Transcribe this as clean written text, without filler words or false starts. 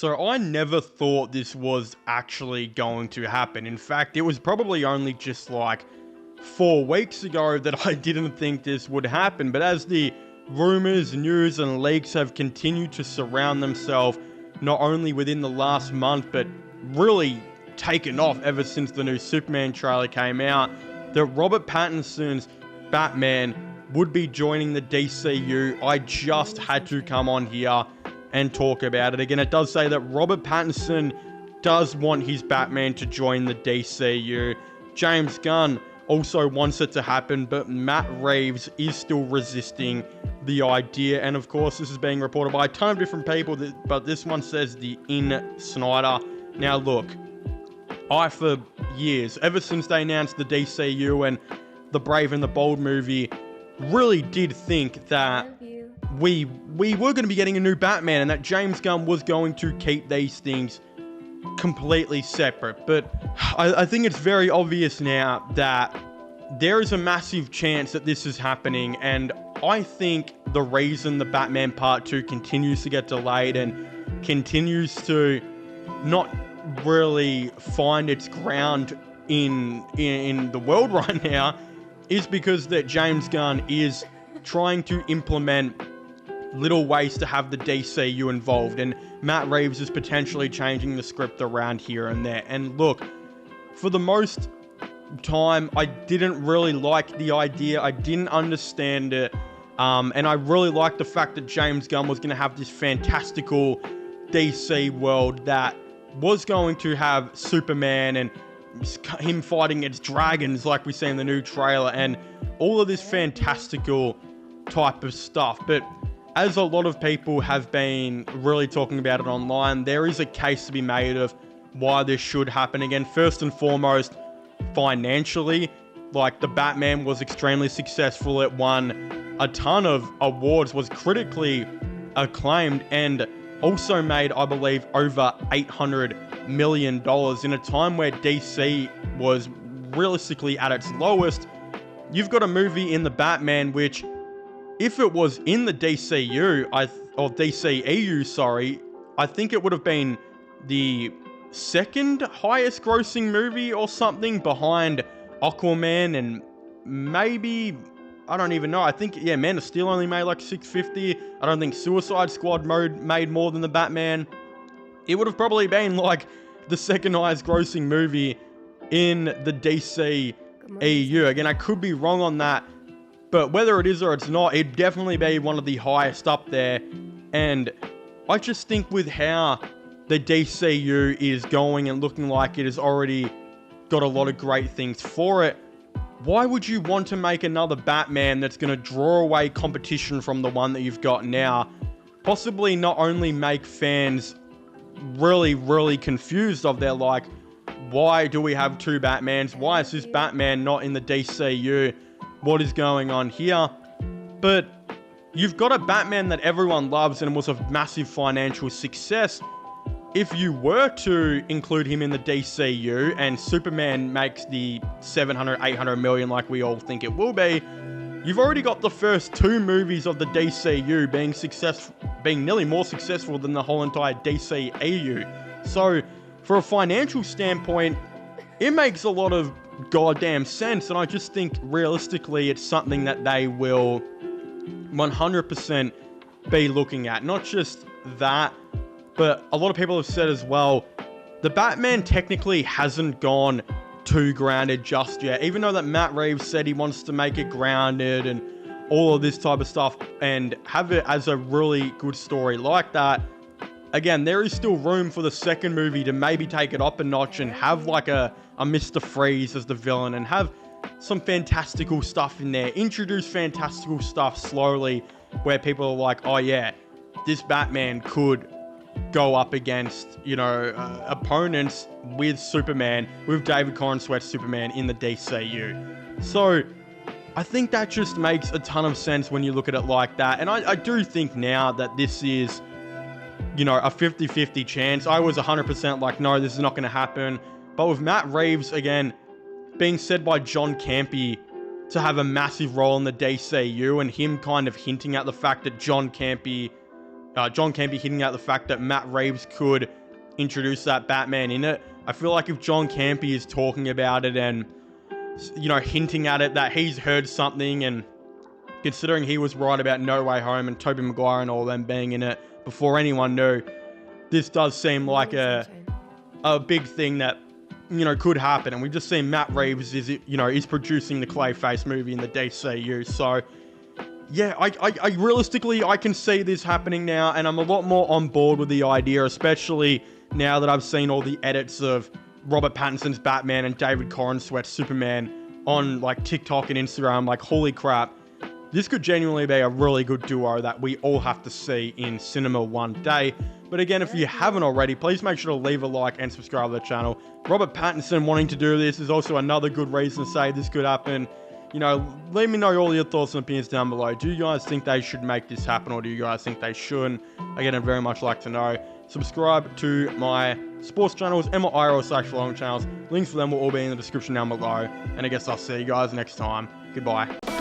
So I never thought this was actually going to happen. In fact, it was probably only just like 4 weeks ago that I didn't think this would happen. But as the rumors, news, and leaks have continued to surround themselves, not only within the last month, but really taken off ever since the new Superman trailer came out, that Robert Pattinson's Batman would be joining the DCU, I just had to come on here and talk about it. Again, it does say that Robert Pattinson does want his Batman to join the DCU. James Gunn also wants it to happen, but Matt Reeves is still resisting the idea. And of course, this is being reported by a ton of different people, but this one says the In Snyder. Now look, I for years, ever since they announced the DCU and the Brave and the Bold movie, really did think that we were going to be getting a new Batman and that James Gunn was going to keep these things completely separate. But I think it's very obvious now that there is a massive chance that this is happening, and I think the reason the Batman Part 2 continues to get delayed and continues to not really find its ground in the world right now is because that James Gunn is trying to implement little ways to have the DCU involved, and Matt Reeves is potentially changing the script around here and there. And look, for the most time, I didn't really like the idea. I didn't understand it. And I really liked the fact that James Gunn was going to have this fantastical DC world that was going to have Superman and him fighting against dragons like we see in the new trailer and all of this fantastical type of stuff. But as a lot of people have been really talking about it online, there is a case to be made of why this should happen. Again, first and foremost, financially, like the Batman was extremely successful. It won a ton of awards, was critically acclaimed, and also made, I believe, over $800 million in a time where DC was realistically at its lowest. You've got a movie in the Batman, which, if it was in the DCU, or DCEU, sorry, I think it would have been the second highest grossing movie or something behind Aquaman and maybe, I don't even know. I think, yeah, Man of Steel only made like 650. I don't think Suicide Squad made more than the Batman. It would have probably been like the second highest grossing movie in the DCEU. Again, I could be wrong on that, but whether it is or it's not, it'd definitely be one of the highest up there. And I just think with how the DCU is going and looking like it has already got a lot of great things for it, why would you want to make another Batman that's going to draw away competition from the one that you've got now? Possibly not only make fans really, really confused of their like, why do we have 2 Batmans? Why is this Batman not in the DCU? What is going on here? But you've got a Batman that everyone loves and was a massive financial success. If you were to include him in the DCU and Superman makes the 700, 800 million like we all think it will be, you've already got the first 2 movies of the DCU being nearly more successful than the whole entire DCEU. So for a financial standpoint, it makes a lot of goddamn sense, and I just think realistically it's something that they will 100% be looking at. Not just that, but a lot of people have said as well, the Batman technically hasn't gone too grounded just yet, even though that Matt Reeves said he wants to make it grounded and all of this type of stuff and have it as a really good story like that. Again, there is still room for the second movie to maybe take it up a notch and have like a Mr. Freeze as the villain and have some fantastical stuff in there. Introduce fantastical stuff slowly where people are like, oh yeah, this Batman could go up against, opponents with Superman, with David Corenswet's Superman in the DCU. So I think that just makes a ton of sense when you look at it like that. And I do think now that this is, a 50-50 chance. I was 100% like, no, this is not going to happen. But with Matt Reeves, again, being said by John Campy to have a massive role in the DCU and him kind of hinting at the fact that John Campy John Campy hinting at the fact that Matt Reeves could introduce that Batman in it. I feel like if John Campy is talking about it and, you know, hinting at it, that he's heard something, and considering he was right about No Way Home and Tobey Maguire and all them being in it before anyone knew, this does seem like a big thing that, you know, could happen. And we've just seen Matt Reeves is producing the Clayface movie in the DCU. So yeah, I realistically, I can see this happening now, and I'm a lot more on board with the idea, especially now that I've seen all the edits of Robert Pattinson's Batman and David Corenswet's Superman on like TikTok and Instagram. Like, holy crap, this could genuinely be a really good duo that we all have to see in cinema one day. But again, if you haven't already, please make sure to leave a like and subscribe to the channel. Robert Pattinson wanting to do this is also another good reason to say this could happen. You know, let me know all your thoughts and opinions down below. Do you guys think they should make this happen, or do you guys think they shouldn't? Again, I'd very much like to know. Subscribe to my sports channels and my IRL/vlogging channels. Links for them will all be in the description down below. And I guess I'll see you guys next time. Goodbye.